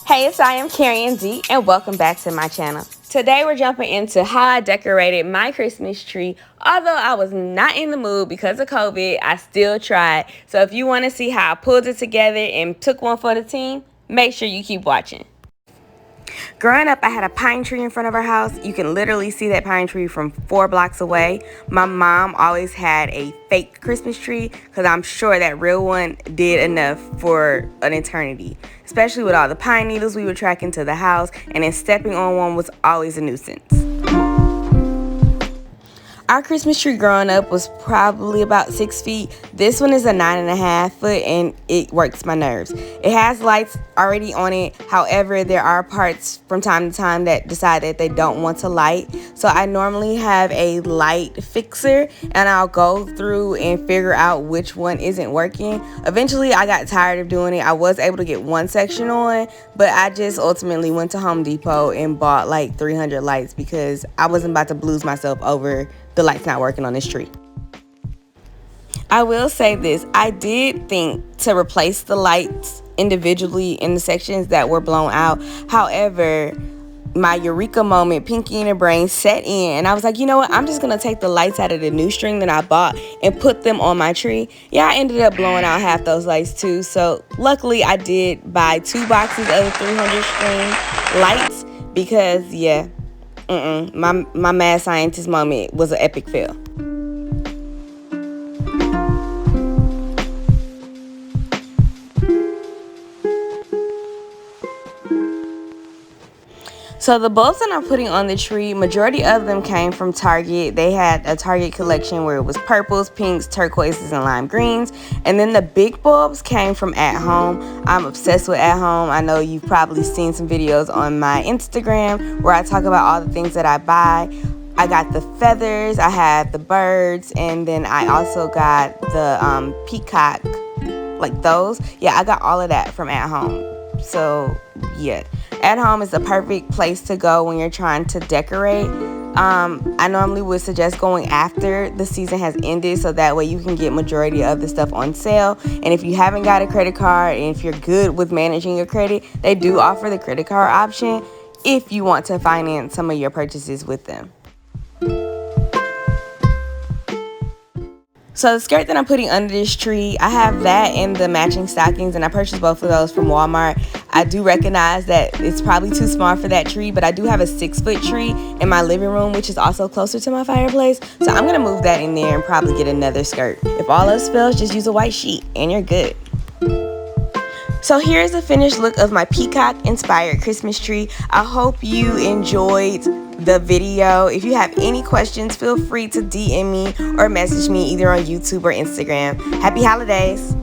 Hey, it's I am Carrie and D, and welcome back to my channel. Today we're jumping into how I decorated my Christmas tree. Although I was not in the mood because of COVID, I still tried. So if you want to see how I pulled it together and took one for the team, make sure you keep watching. Growing up, I had a pine tree in front of our house. You can literally see that pine tree from 4 blocks away. My mom always had a fake Christmas tree because I'm sure that real one did enough for an eternity, especially with all the pine needles we would track into the house, and then stepping on one was always a nuisance. Our Christmas tree growing up was probably about 6 feet. This one is a 9.5 foot, and it works my nerves. It has lights already on it. However, there are parts from time to time that decide that they don't want to light. So I normally have a light fixer, and I'll go through and figure out which one isn't working. Eventually, I got tired of doing it. I was able to get one section on, but I just ultimately went to Home Depot and bought like 300 lights because I wasn't about to blues myself over the lights not working on this tree. I will say this, I did think to replace the lights individually in the sections that were blown out. However, my eureka moment, Pinky in the brain, set in, and I was like, you know what, I'm just gonna take the lights out of the new string that I bought and put them on my tree. Yeah, I ended up blowing out half those lights too, so luckily I did buy 2 boxes of the 300 string lights because yeah, my mad scientist moment was an epic fail. So the bulbs that I'm putting on the tree, majority of them came from Target. They had a Target collection where it was purples, pinks, turquoises, and lime greens. And then the big bulbs came from At Home. I'm obsessed with At Home. I know you've probably seen some videos on my Instagram where I talk about all the things that I buy. I got the feathers, I have the birds, and then I also got the peacock, like those. Yeah, I got all of that from At Home. So yeah, At Home is the perfect place to go when you're trying to decorate. I normally would suggest going after the season has ended so that way you can get majority of the stuff on sale. And if you haven't got a credit card and if you're good with managing your credit, they do offer the credit card option if you want to finance some of your purchases with them. So the skirt that I'm putting under this tree, I have that and the matching stockings, and I purchased both of those from Walmart. I do recognize that it's probably too small for that tree, but I do have a 6-foot tree in my living room, which is also closer to my fireplace. So I'm going to move that in there and probably get another skirt. If all else fails, just use a white sheet and you're good. So here's a finished look of my peacock inspired Christmas tree. I hope you enjoyed the video. If you have any questions, feel free to DM me or message me either on YouTube or Instagram. Happy holidays.